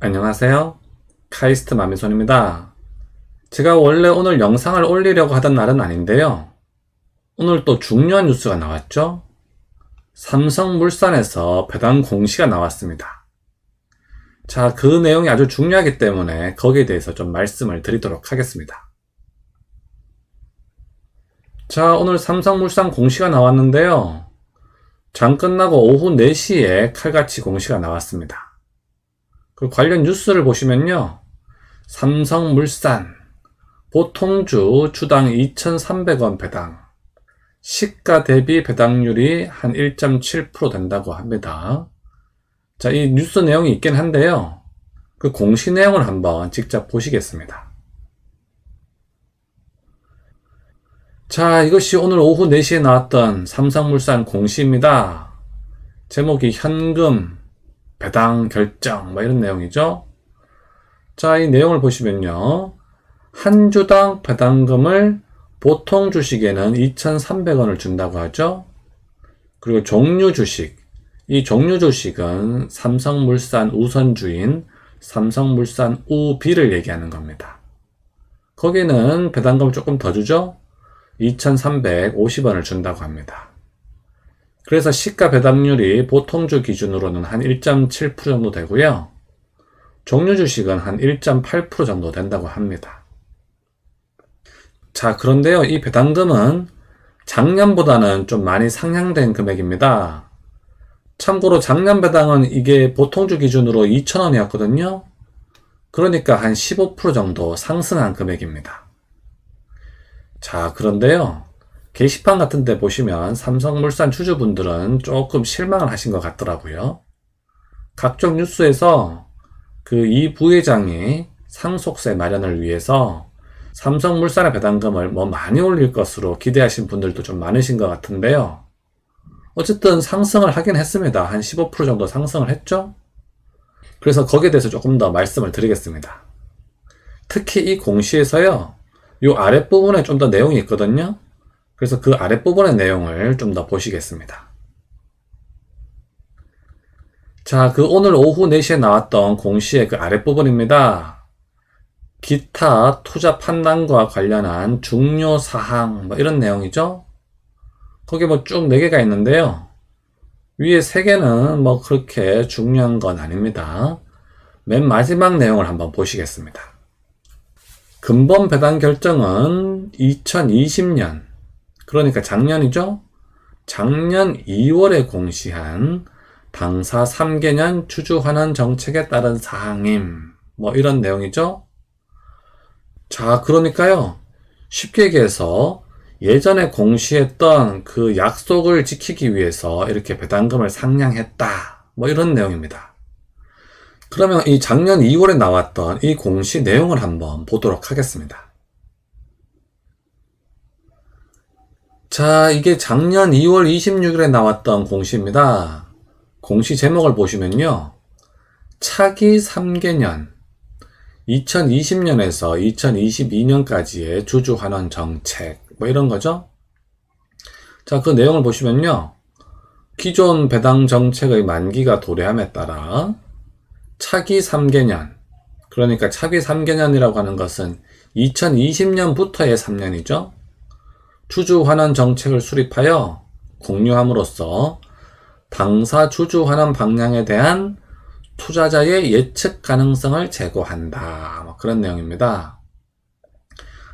안녕하세요. 카이스트 마미손입니다. 제가 원래 오늘 영상을 올리려고 하던 날은 아닌데요. 오늘 또 중요한 뉴스가 나왔죠? 삼성물산에서 배당 공시가 나왔습니다. 자, 그 내용이 아주 중요하기 때문에 거기에 대해서 좀 말씀을 드리도록 하겠습니다. 자, 오늘 삼성물산 공시가 나왔는데요. 장 끝나고 오후 4시에 칼같이 공시가 나왔습니다. 그 관련 뉴스를 보시면요. 삼성물산 보통주 주당 2,300원 배당, 시가 대비 배당률이 한 1.7% 된다고 합니다. 자, 이 뉴스 내용이 있긴 한데요. 그 공시 내용을 한번 직접 보시겠습니다. 자, 이것이 오늘 오후 4시에 나왔던 삼성물산 공시입니다. 제목이 현금 배당 결정 이런 내용이죠. 자, 이 내용을 보시면요. 한 주당 배당금을 보통 주식에는 2,300원을 준다고 하죠. 그리고 종류 주식, 이 종류 주식은 삼성물산 우선주인 삼성물산 우비를 얘기하는 겁니다. 거기는 배당금을 조금 더 주죠. 2,350원을 준다고 합니다. 그래서 시가 배당률이 보통주 기준으로는 한 1.7% 정도 되고요. 종류 주식은 한 1.8% 정도 된다고 합니다. 자, 그런데요, 이 배당금은 작년보다는 좀 많이 상향된 금액입니다. 참고로 작년 배당은 이게 보통주 기준으로 2,000원이었거든요. 그러니까 한 15% 정도 상승한 금액입니다. 자, 그런데요, 게시판 같은 데 보시면 삼성물산 주주분들은 조금 실망을 하신 것 같더라고요. 각종 뉴스에서 그 이 부회장이 상속세 마련을 위해서 삼성물산의 배당금을 많이 올릴 것으로 기대하신 분들도 좀 많으신 것 같은데요. 어쨌든 상승을 하긴 했습니다. 한 15% 정도 상승을 했죠? 그래서 거기에 대해서 조금 더 말씀을 드리겠습니다. 특히 이 공시에서요, 요 아랫부분에 좀 더 내용이 있거든요. 그래서 그 아랫부분의 내용을 좀 더 보시겠습니다. 자, 그 오늘 오후 4시에 나왔던 공시의 그 아랫부분입니다. 기타 투자 판단과 관련한 중요 사항 이런 내용이죠. 거기 쭉 4개가 있는데요. 위에 3개는 그렇게 중요한 건 아닙니다. 맨 마지막 내용을 한번 보시겠습니다. 근본 배당 결정은 2020년, 그러니까 작년이죠. 작년 2월에 공시한 당사 3개년 주주환원 정책에 따른 사항임. 이런 내용이죠. 자, 그러니까요. 쉽게 얘기해서 예전에 공시했던 그 약속을 지키기 위해서 이렇게 배당금을 상향했다. 이런 내용입니다. 그러면 이 작년 2월에 나왔던 이 공시 내용을 한번 보도록 하겠습니다. 자, 이게 작년 2월 26일에 나왔던 공시입니다. 공시 제목을 보시면요. 차기 3개년, 2020년에서 2022년까지의 주주환원 정책, 이런 거죠. 자, 그 내용을 보시면요. 기존 배당 정책의 만기가 도래함에 따라 차기 3개년, 그러니까 차기 3개년이라고 하는 것은 2020년부터의 3년이죠. 주주환원 정책을 수립하여 공유함으로써 당사 주주환원 방향에 대한 투자자의 예측 가능성을 제고한다. 그런 내용입니다.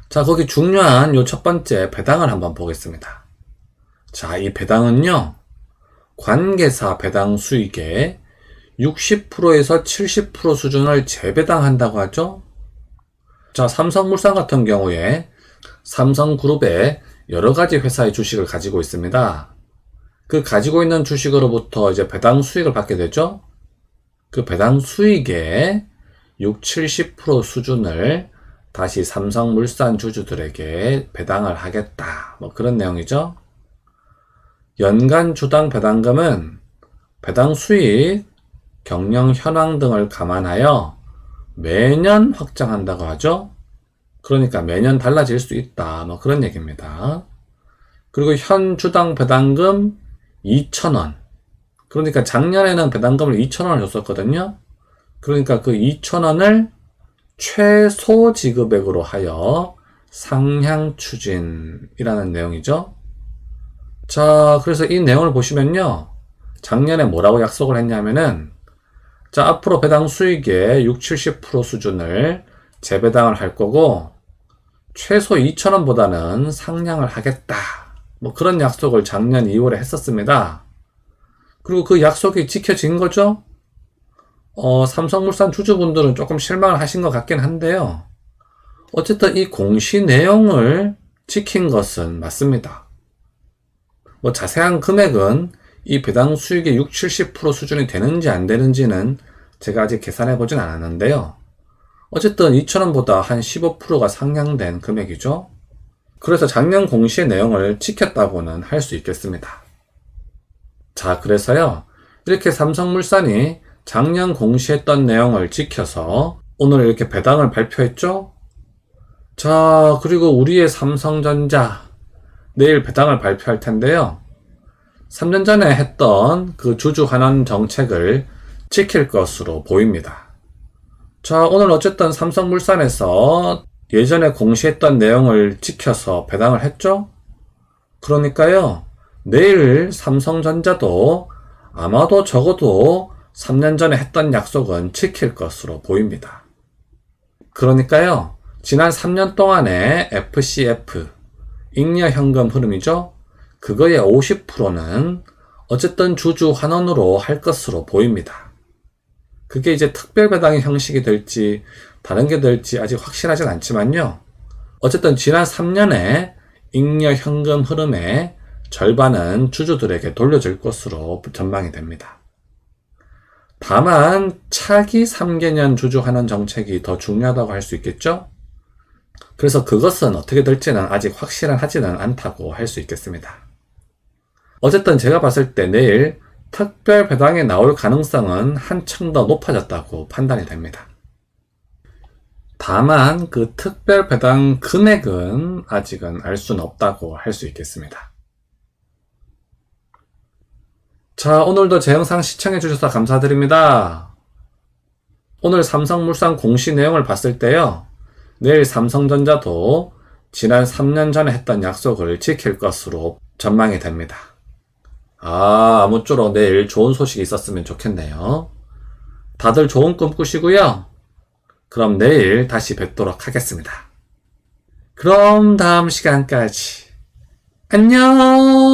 자, 거기 중요한 요 첫 번째 배당을 한번 보겠습니다. 자, 이 배당은요, 관계사 배당 수익의 60%에서 70% 수준을 재배당한다고 하죠. 자, 삼성물산 같은 경우에 삼성그룹에 여러 가지 회사의 주식을 가지고 있습니다. 그 가지고 있는 주식으로부터 이제 배당 수익을 받게 되죠. 그 배당 수익의 60-70% 수준을 다시 삼성물산 주주들에게 배당을 하겠다. 그런 내용이죠. 연간 주당 배당금은 배당 수익, 경영 현황 등을 감안하여 매년 확정한다고 하죠. 그러니까 매년 달라질 수 있다. 그런 얘기입니다. 그리고 현 주당 배당금 2,000원. 그러니까 작년에는 배당금을 2,000원을 줬었거든요. 그러니까 그 2,000원을 최소 지급액으로 하여 상향 추진이라는 내용이죠. 자, 그래서 이 내용을 보시면요. 작년에 뭐라고 약속을 했냐면은, 자, 앞으로 배당 수익의 60, 70% 수준을 재배당을 할 거고, 최소 2,000원보다는 상향을 하겠다. 뭐 그런 약속을 작년 2월에 했었습니다. 그리고 그 약속이 지켜진 거죠? 삼성물산 주주분들은 조금 실망을 하신 것 같긴 한데요. 어쨌든 이 공시 내용을 지킨 것은 맞습니다. 뭐 자세한 금액은 이 배당 수익의 60, 70% 수준이 되는지 안 되는지는 제가 아직 계산해 보진 않았는데요. 어쨌든 2,000원보다 한 15%가 상향된 금액이죠. 그래서 작년 공시의 내용을 지켰다고는 할 수 있겠습니다. 자, 그래서요. 이렇게 삼성물산이 작년 공시했던 내용을 지켜서 오늘 이렇게 배당을 발표했죠? 자, 그리고 우리의 삼성전자 내일 배당을 발표할 텐데요. 3년 전에 했던 그 주주 환원 정책을 지킬 것으로 보입니다. 자, 오늘 어쨌든 삼성물산에서 예전에 공시했던 내용을 지켜서 배당을 했죠? 그러니까요, 내일 삼성전자도 아마도 적어도 3년 전에 했던 약속은 지킬 것으로 보입니다. 그러니까요, 지난 3년 동안의 FCF, 잉여현금 흐름이죠? 그거의 50%는 어쨌든 주주 환원으로 할 것으로 보입니다. 그게 이제 특별배당의 형식이 될지 다른 게 될지 아직 확실하진 않지만요. 어쨌든 지난 3년의 잉여현금 흐름의 절반은 주주들에게 돌려줄 것으로 전망이 됩니다. 다만 차기 3개년 주주 환원 정책이 더 중요하다고 할 수 있겠죠? 그래서 그것은 어떻게 될지는 아직 확실하지는 않다고 할 수 있겠습니다. 어쨌든 제가 봤을 때 내일 특별 배당에 나올 가능성은 한층 더 높아졌다고 판단이 됩니다. 다만 그 특별 배당 금액은 아직은 알 수는 없다고 할 수 있겠습니다. 자, 오늘도 제 영상 시청해 주셔서 감사드립니다. 오늘 삼성물산 공시 내용을 봤을 때요. 내일 삼성전자도 지난 3년 전에 했던 약속을 지킬 것으로 전망이 됩니다. 아무쪼록 내일 좋은 소식이 있었으면 좋겠네요. 다들 좋은 꿈 꾸시고요. 그럼 내일 다시 뵙도록 하겠습니다. 그럼 다음 시간까지 안녕!